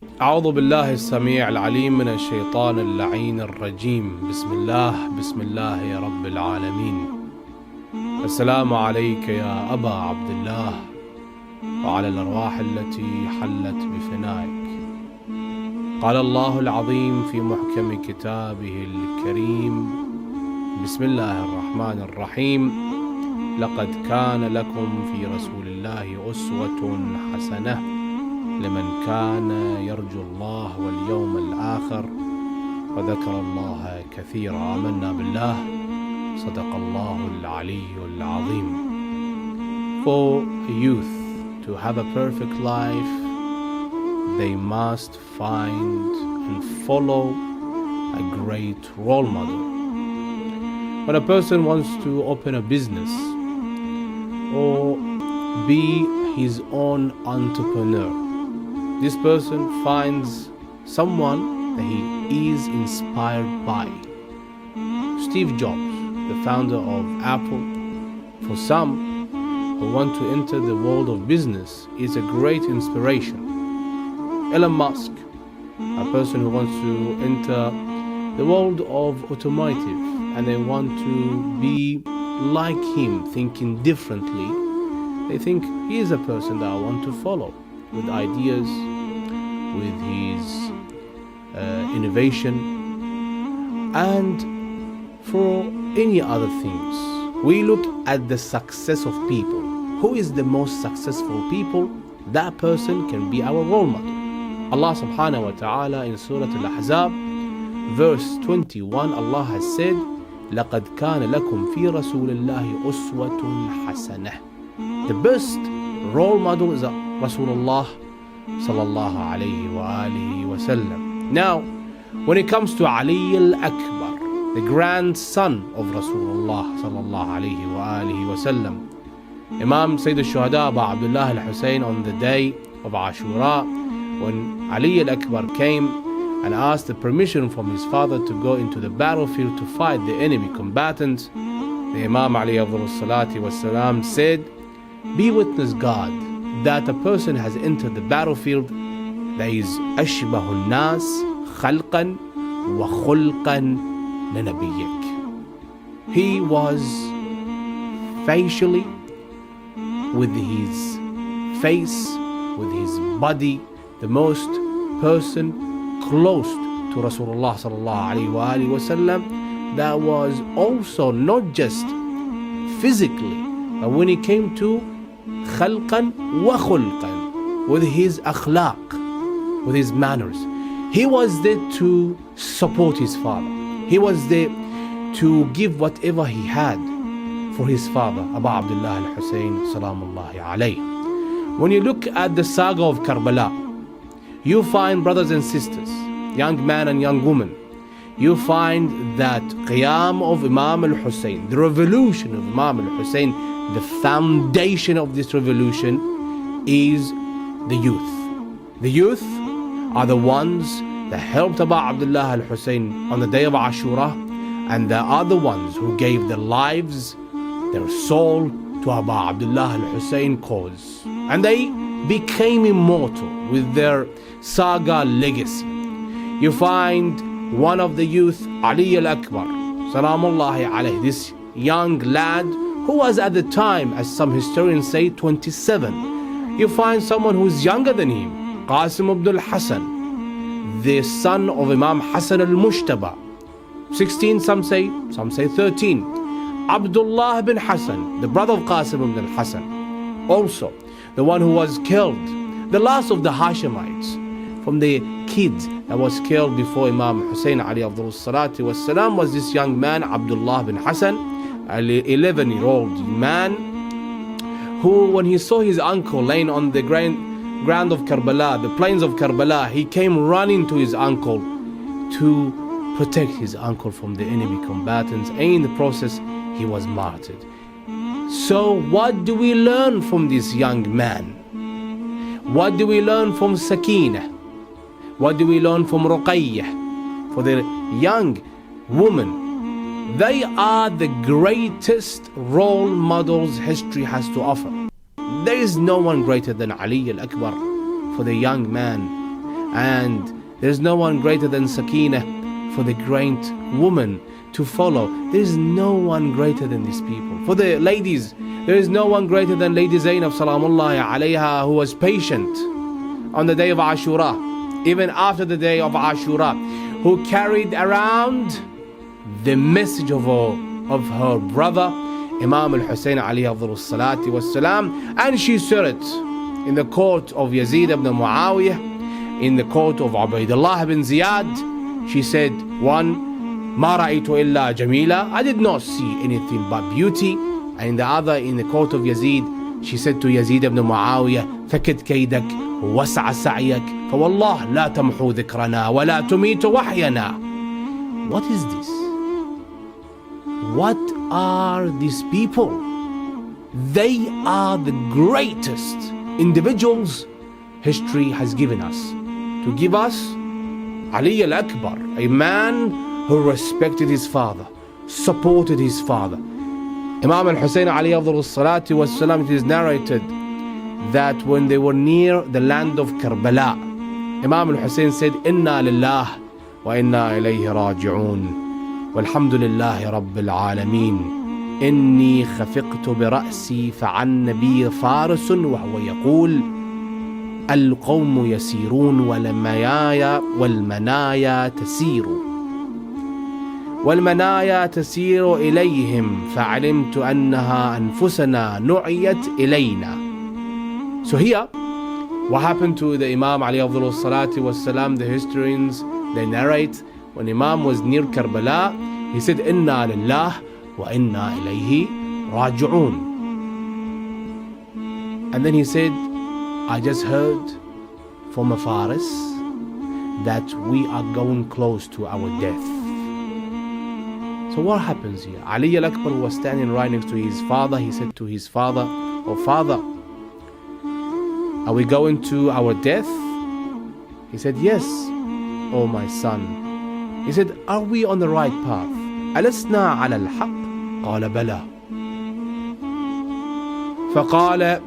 أعوذ بالله السميع العليم من الشيطان اللعين الرجيم. بسم الله يا رب العالمين. السلام عليك يا أبا عبد الله وعلى الأرواح التي حلت بفنائك. قال الله العظيم في محكم كتابه الكريم: بسم الله الرحمن الرحيم. لقد كان لكم في رسول الله أسوة حسنة لمن كان يرجو الله واليوم الآخر وذكر الله كثيرا. آمنا بالله. صدق الله العلي العظيم. For youth to have a perfect life, they must find and follow a great role model. When a person wants to open a business or be his own entrepreneur, this person finds someone that he is inspired by. Steve Jobs, the founder of Apple, for some who want to enter the world of business, is a great inspiration. Elon Musk, a person who wants to enter the world of automotive and they want to be like him, thinking differently. They think he is a person that I want to follow with ideas, with his innovation, and for any other things. We look at the success of people. Who is the most successful people? That person can be our role model. Allah subhanahu wa ta'ala in Surah Al-Ahzab, verse 21, Allah has said, لَقَدْ كَانَ لَكُمْ فِي رَسُولِ اللَّهِ أُسْوَةٌ حَسَنَةٌ. The best role model is Rasulullah sallallahu alayhi wa alihi wa sallam. Now, when it comes to Ali al-Akbar, the grandson of Rasulullah sallallahu alayhi wa alihi wa sallam, Imam Sayyid al-Shuhada Abu Abdullah al-Hussein, on the day of Ashura, when Ali al-Akbar came and asked the permission from his father to go into the battlefield to fight the enemy combatants, the Imam Ali salatu wasalam said, "Be witness, God, that a person has entered the battlefield that is ashbahun nas khalqan wa khulqan lanabiyyik." He was facially, with his face, with his body, the most person close to Rasulullah sallallahu alaihi wasallam, that was also not just physically, but when it came to khalqan wa khulqan, with his akhlaq, with his manners. He was there to support his father. He was there to give whatever he had for his father, Abu Abdullah al-Hussein salamullahi alayhi. When you look at the saga of Karbala, you find brothers and sisters, young man and young woman. You find that qiyam of Imam al-Hussein, the revolution of Imam al-Hussein, the foundation of this revolution is the youth. The youth are the ones that helped Abu Abdullah al-Hussein on the day of Ashura, and they are the ones who gave their lives, their soul to Abu Abdullah al-Hussein cause. And they became immortal with their saga legacy. You find one of the youth, Ali al-Akbar, salamullahi alayhi, this young lad who was at the time, as some historians say, 27. You find someone who is younger than him, Qasim Abdul Hassan, the son of Imam Hassan al-Mushtaba, 16, some say 13. Abdullah bin Hassan, the brother of Qasim ibn al-Hassan, also the one who was killed, the last of the Hashemites, from the kids that was killed before Imam Hussein Ali Abdul Salatu Wassalam, was this young man, Abdullah bin Hassan, an 11-year-old man, who, when he saw his uncle laying on the ground of Karbala, the plains of Karbala, he came running to his uncle to protect his uncle from the enemy combatants, and in the process he was martyred. So what do we learn from this young man? What do we learn from Sakina? What do we learn from Ruqayyah? For the young woman, they are the greatest role models history has to offer. There is no one greater than Ali al-Akbar for the young man. And there's no one greater than Sakina for the great woman to follow. There is no one greater than these people. For the ladies, there is no one greater than Lady Zainab Salamullahi alayha, who was patient on the day of Ashura, even after the day of Ashura, who carried around the message of her brother Imam al-Hussein alayhi afdalu salati wassalam, and she said it in the court of Yazid ibn Muawiyah, in the court of Ubaydullah ibn Ziyad. She said, one, ما رأيت إلا جميلة, I did not see anything but beauty. And in the other, in the court of Yazid, she said to Yazid ibn Muawiyah, فكد كيدك وسع سعيك فوالله لا تمحو ذكرنا ولا تميت وحينا. What is this? What are these people? They are the greatest individuals history has given us. To give us Ali al-Akbar, a man who respected his father, supported his father. Imam al-Hussein alayhi afdalu salati wassalam, it is narrated that when they were near the land of Karbala, Imam al-Hussein said, Inna lillah wa inna ilayhi raji'un walhamdulillahi rabbil alameen inni khafiqtu bi ra'si fa'an nabiy farisun wa huwa yaqul القوم يسيرون والمنايا تسير إليهم فعلمت أنها أنفسنا نعيت إلينا. So here, what happened to the Imam Ali afdalu salati wassalam, the historians, they narrate, when Imam was near Karbala, he said, Inna lillah wa inna ilayhi raji'un. And then he said, I just heard from a Faris that we are going close to our death. So what happens here? Ali al-Akbar was standing right next to his father. He said to his father, Oh father, are we going to our death? He said, Yes, oh my son. He said, Are we on the right path? ألسنا على الحق؟ قال بلى. فقال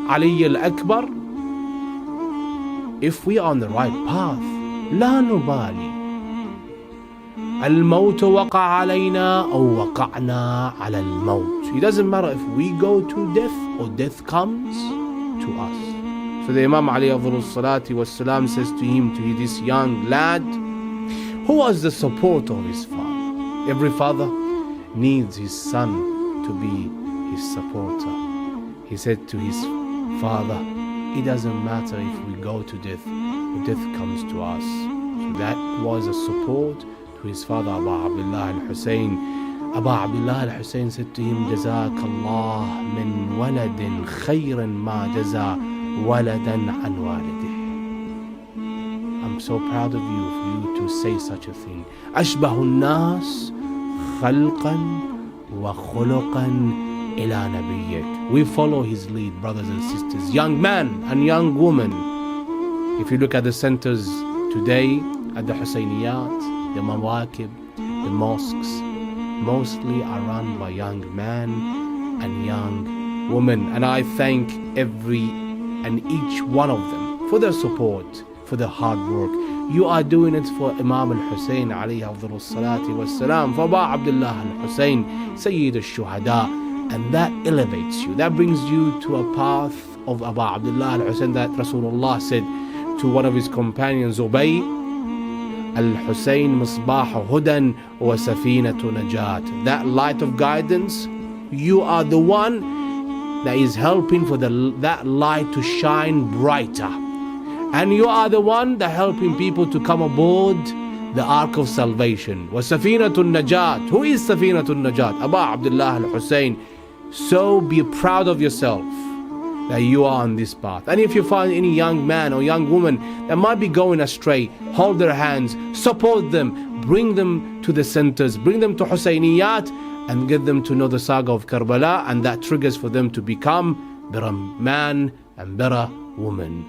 Ali al-Akbar, if we are on the right path, لا نبالي الموت وقع علينا أو وقعنا على الموت. It doesn't matter if we go to death or death comes to us. So the Imam Ali afdalu salati wassalam says to him, to this young lad, who was the support of his father. Every father needs his son to be his supporter. He said to his father, it doesn't matter if we go to death or death comes to us. So that was a support to his father, Abu Abdullah al-Hussein. Abu Abdullah al-Hussein said to him, جزاك الله من ولد خيرا ما جزا ولدا عن والده. I'm so proud of you for you to say such a thing. أشبه الناس خلقا وخلقا إلى نبيك. We follow his lead, brothers and sisters, young man and young woman. If you look at the centers today, at the Husayniyat, the Mawakib, the mosques, mostly are run by young men and young women. And I thank every and each one of them for their support, for their hard work. You are doing it for Imam al-Hussein alayhi afdalu salati wassalam, for Abu Abdullah al-Hussein, Sayyid al-Shuhada. And that elevates you. That brings you to a path of Abu Abdullah al-Hussein that Rasulullah said to one of his companions, Ubay, Al-Hussein Misbah Hudan wa Safinatu Najat. That light of guidance, you are the one that is helping for that light to shine brighter. And you are the one that helping people to come aboard the Ark of Salvation. Wa Safinatu Najat. Who is Safinatu Najat? Abu Abdullah al-Hussein. So be proud of yourself that you are on this path. And if you find any young man or young woman that might be going astray, hold their hands, support them, bring them to the centers, bring them to Husayniyat, and get them to know the saga of Karbala, and that triggers for them to become better man and better woman.